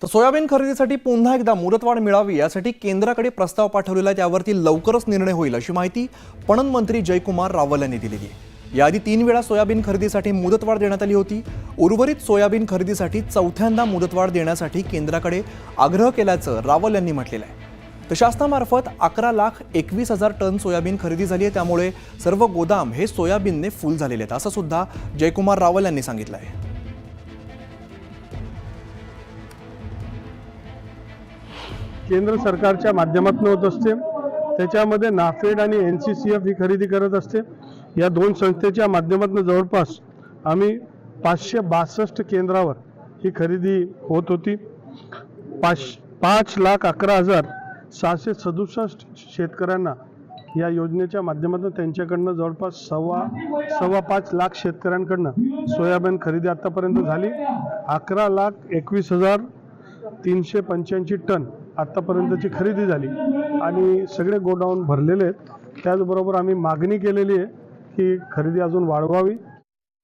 तर सोयाबीन खरेदीसाठी पुन्हा एकदा मुदतवाढ मिळावी यासाठी केंद्राकडे प्रस्ताव पाठवलेला आहे, त्यावरती लवकरच निर्णय होईल अशी माहिती पणन मंत्री जयकुमार रावल यांनी दिलेली आहे। याआधी 3 वेळा सोयाबीन खरेदीसाठी मुदतवाढ देण्यात आली होती। उर्वरित सोयाबीन खरेदीसाठी चौथ्यांदा मुदतवाढ देण्यासाठी केंद्राकडे आग्रह केल्याचं रावल यांनी म्हटलेलं आहे। तर शासनामार्फत 11,21,000 टन सोयाबीन खरेदी झाली आहे, त्यामुळे सर्व गोदाम हे सोयाबीनने फुल झालेले आहेत असं सुद्धा जयकुमार रावल यांनी सांगितलं आहे। केंद्र सरकारच्या माध्यमातून होत असते, त्याच्यामध्ये नाफेड आणि NCCF ही खरेदी करत असते। या दोन संस्थेच्या माध्यमातून जवळपास आम्ही 562 केंद्रावर ही खरेदी होत होती। 5,11,667 शेतकऱ्यांना या योजनेच्या माध्यमातून त्यांच्याकडनं जवळपास सव्वा 5 लाख शेतकऱ्यांकडनं सोयाबीन खरेदी आतापर्यंत झाली। 11,21,385 टन आतापर्यंतची खरेदी झाली आणि सगळे गोडाऊन भरलेले आहेत। त्याचबरोबर आम्ही मागणी केलेली आहे की खरेदी अजून वाढवावी।